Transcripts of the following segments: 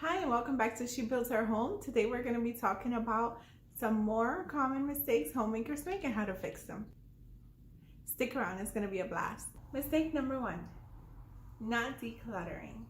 Hi, and welcome back to She Builds Her Home. Today we're going to be talking about some more common mistakes homemakers make and how to fix them. Stick around, it's going to be a blast. Mistake number one, not decluttering.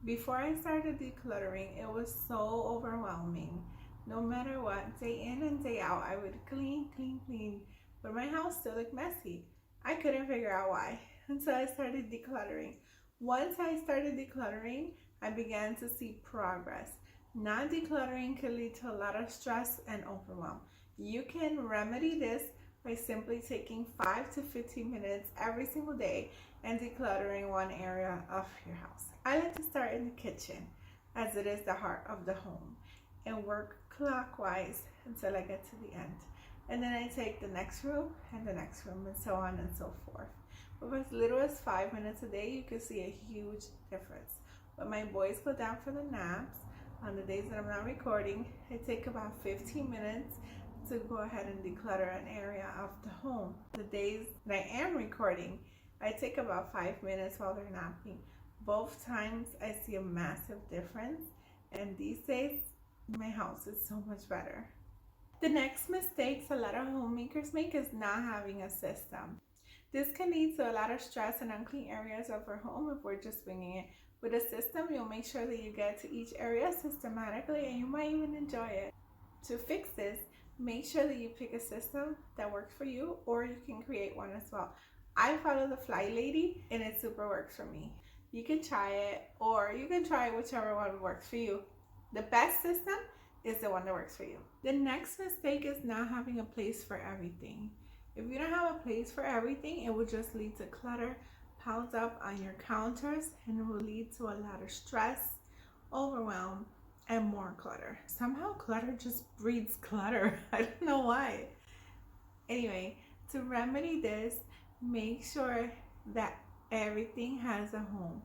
Before I started decluttering, it was so overwhelming. No matter what, day in and day out, I would clean, but my house still looked messy. I couldn't figure out why until I started decluttering. Once I started decluttering, I began to see progress. Not decluttering can lead to a lot of stress and overwhelm. You can remedy this by simply taking 5 to 15 minutes every single day and decluttering one area of your house. I like to start in the kitchen, as it is the heart of the home, and work clockwise until I get to the end. And then I take the next room and the next room, and so on and so forth. With as little as 5 minutes a day, you can see a huge difference. When my boys go down for the naps, on the days that I'm not recording, I take about 15 minutes to go ahead and declutter an area of the home. The days that I am recording, I take about 5 minutes while they're napping. Both times I see a massive difference, and these days my house is so much better. The next mistakes a lot of homemakers make is not having a system. This can lead to a lot of stress and unclean areas of our home if we're just winging it. With a system, you'll make sure that you get to each area systematically, and you might even enjoy it. To fix this, make sure that you pick a system that works for you, or you can create one as well. I follow the Fly Lady, and it super works for me. You can try it, or you can try whichever one works for you. The best system is the one that works for you. The next mistake is not having a place for everything. If you don't have a place for everything, it will just lead to clutter piled up on your counters, and it will lead to a lot of stress, overwhelm, and more clutter. Somehow clutter just breeds clutter. I don't know why. Anyway, to remedy this, make sure that everything has a home.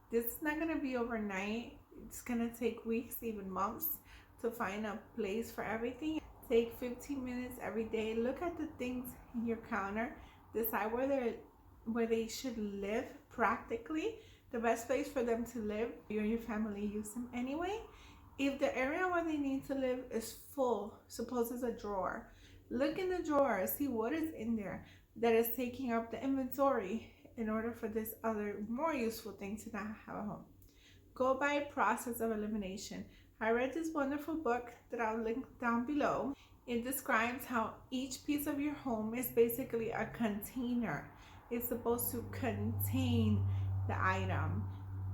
This is not going to be overnight. It's going to take weeks, even months, to find a place for everything. Take 15 minutes every day. Look at the things in your counter. Decide where they should live practically. The best place for them to live, you and your family use them anyway. If the area where they need to live is full, suppose it's a drawer, look in the drawer, see what is in there that is taking up the inventory in order for this other more useful thing to not have a home. Go by process of elimination. I read this wonderful book that I'll link down below. It describes how each piece of your home is basically a container. It's supposed to contain the item,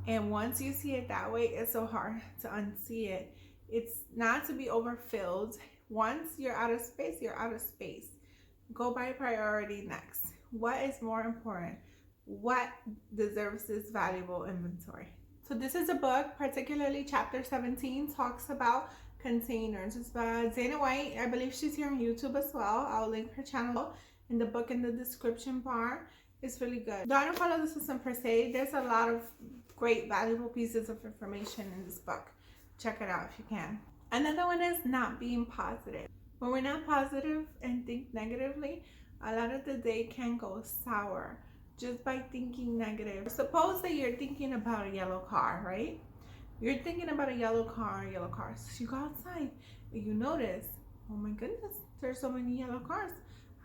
and once you see it that way, it's so hard to unsee it. It's not to be overfilled. Once you're out of space, you're out of space. Go by priority next. What is more important? What deserves this valuable inventory? So this is a book, particularly chapter 17 talks about containers. It's by Dana White. I believe she's here on YouTube as well. I'll link her channel in the book in the description bar. It's really good. Don't follow the system per se. There's a lot of great valuable pieces of information in this book. Check it out if you can. Another one is not being positive. When we're not positive and think negatively, a lot of the day can go sour just by thinking negative. Suppose that you're thinking about a yellow car, right? You're thinking about a yellow car. So you go outside and you notice, oh my goodness, there's so many yellow cars.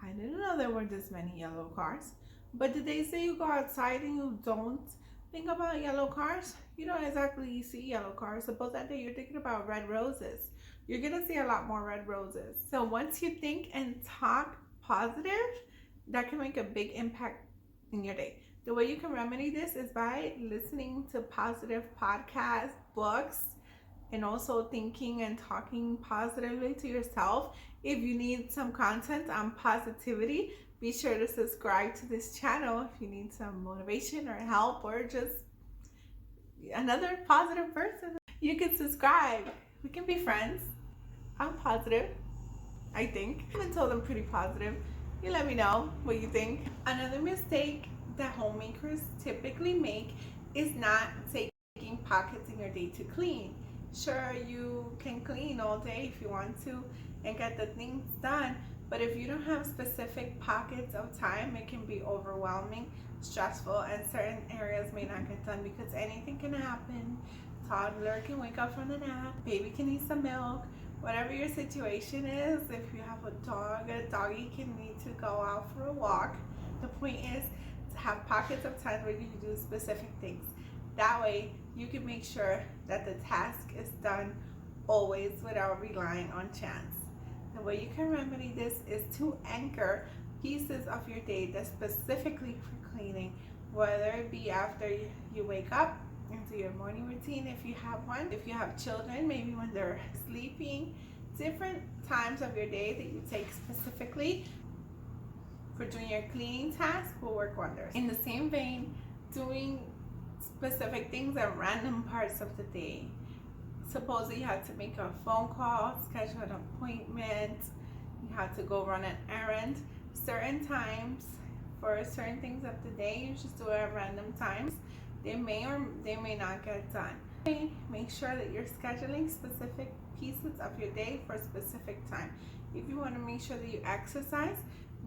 I didn't know there were this many yellow cars. But the days that you go outside and you don't think about yellow cars, you don't exactly see yellow cars. Suppose that day you're thinking about red roses. You're gonna see a lot more red roses. So once you think and talk positive, that can make a big impact in your day. The way you can remedy this is by listening to positive podcasts, books, and also thinking and talking positively to yourself. If you need some content on positivity, be sure to subscribe to this channel if you need some motivation or help, or just another positive person. You can subscribe. We can be friends. I'm positive, I think. I've been told I'm pretty positive. You let me know what you think. Another mistake that homemakers typically make is not taking pockets in your day to clean. Sure, you can clean all day if you want to and get the things done, but if you don't have specific pockets of time, it can be overwhelming, stressful, and certain areas may not get done because anything can happen. toddler can wake up from the nap, baby can need some milk, whatever your situation is. If you have a doggy can need to go out for a walk. The point is to have pockets of time where you can do specific things. That way you can make sure that the task is done always without relying on chance. The way you can remedy this is to anchor pieces of your day that's specifically for cleaning, whether it be after you wake up into your morning routine if you have one. If you have children, maybe when they're sleeping, different times of your day that you take specifically for doing your cleaning task will work wonders. In the same vein, doing specific things at random parts of the day. Suppose you had to make a phone call, schedule an appointment, you had to go run an errand. Certain times for certain things of the day, you just do it at random times. They may or they may not get done. Make sure that you're scheduling specific pieces of your day for a specific time. If you want to make sure that you exercise,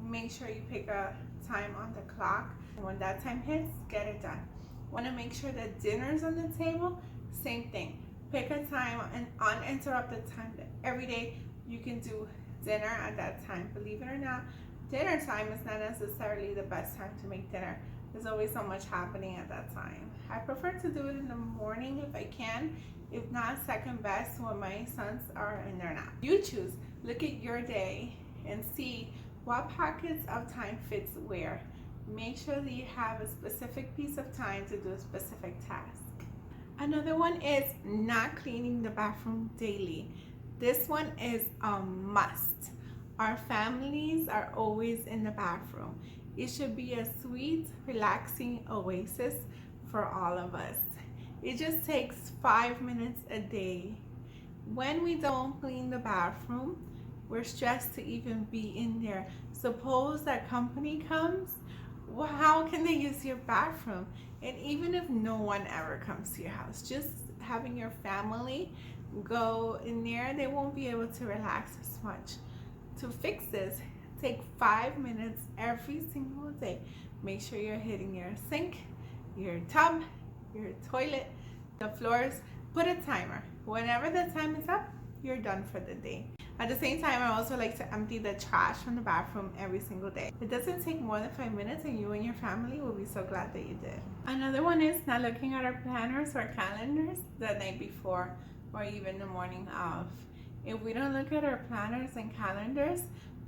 make sure you pick a time on the clock. And when that time hits, get it done. Want to make sure that dinner's on the table? Same thing. Pick a time, an uninterrupted time that every day you can do dinner at that time. Believe it or not, dinner time is not necessarily the best time to make dinner. There's always so much happening at that time. I prefer to do it in the morning if I can. If not, second best when my sons are in their nap. You choose. Look at your day and see what pockets of time fits where. Make sure that you have a specific piece of time to do a specific task. Another one is not cleaning the bathroom daily. This one is a must. Our families are always in the bathroom. It should be a sweet, relaxing oasis for all of us. It just takes 5 minutes a day. When we don't clean the bathroom, we're stressed to even be in there. Suppose that company comes, well, how can they use your bathroom? And even if no one ever comes to your house, just having your family go in there, they won't be able to relax as much. To fix this, take 5 minutes every single day. Make sure you're hitting your sink, your tub, your toilet, the floors. Put a timer. Whenever the time is up, you're done for the day. At the same time, I also like to empty the trash from the bathroom every single day. It doesn't take more than 5 minutes and you and your family will be so glad that you did. Another one is not looking at our planners or calendars the night before or even the morning of. If we don't look at our planners and calendars,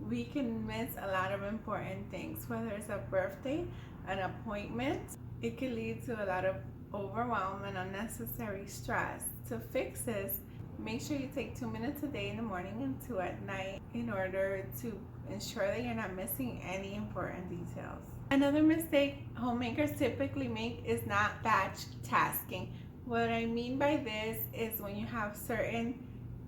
we can miss a lot of important things, whether it's a birthday, an appointment. It can lead to a lot of overwhelm and unnecessary stress. To fix this, make sure you take 2 minutes a day in the morning and 2 at night in order to ensure that you're not missing any important details. Another mistake homemakers typically make is not batch tasking. What I mean by this is when you have certain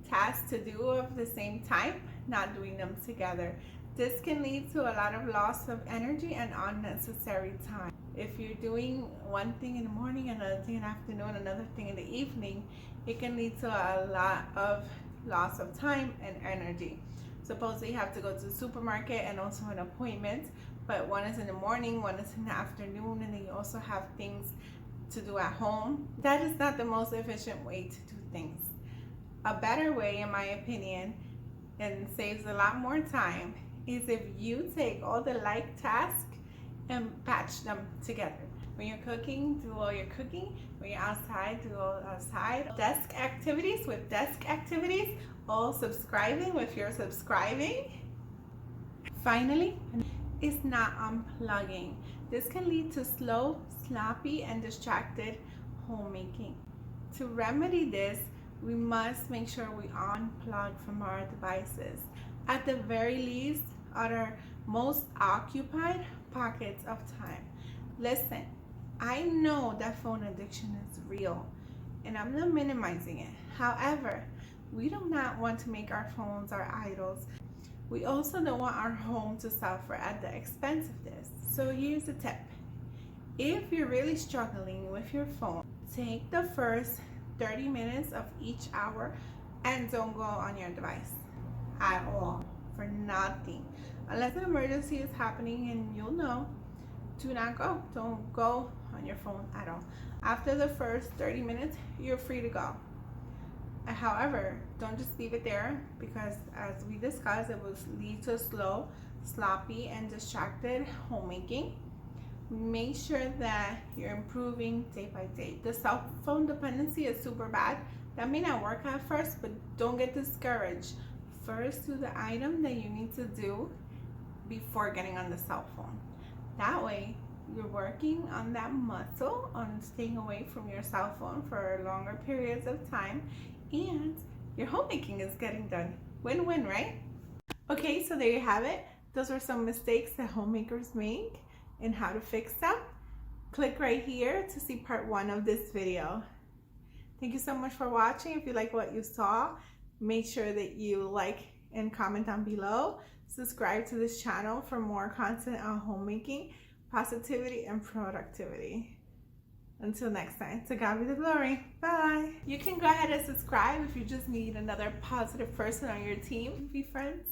tasks to do of the same type, not doing them together. This can lead to a lot of loss of energy and unnecessary time. If you're doing one thing in the morning, another thing in the afternoon, another thing in the evening, it can lead to a lot of loss of time and energy. Suppose you have to go to the supermarket and also an appointment, but one is in the morning, one is in the afternoon, and then you also have things to do at home. That is not the most efficient way to do things. A better way, in my opinion, and saves a lot more time, is if you take all the like tasks and batch them together. When you're cooking, do all your cooking. When you're outside, do all outside. Desk activities with desk activities. All subscribing with your subscribing. Finally, is not unplugging. This can lead to slow, sloppy, and distracted homemaking. To remedy this, we must make sure we unplug from our devices. At the very least, at our most occupied pockets of time. Listen, I know that phone addiction is real, and I'm not minimizing it. However, we do not want to make our phones our idols. We also don't want our home to suffer at the expense of this. So here's a tip. If you're really struggling with your phone, take the first 30 minutes of each hour and don't go on your device at all, for nothing. Unless an emergency is happening and you'll know, do not go. Don't go on your phone at all. After the first 30 minutes, you're free to go. However, don't just leave it there, because as we discussed, it will lead to slow, sloppy, and distracted homemaking. Make sure that you're improving day by day. The cell phone dependency is super bad. That may not work at first, but don't get discouraged. First, do the item that you need to do before getting on the cell phone. That way, you're working on that muscle on staying away from your cell phone for longer periods of time, and your homemaking is getting done. Win-win, right? Okay, so there you have it. Those are some mistakes that homemakers make and how to fix them. Click right here to see part 1 of this video. Thank you so much for watching. If you like what you saw, make sure that you like and comment down below. Subscribe to this channel for more content on homemaking, positivity, and productivity. Until next time, to God be the glory. Bye. You can go ahead and subscribe if you just need another positive person on your team. Be friends.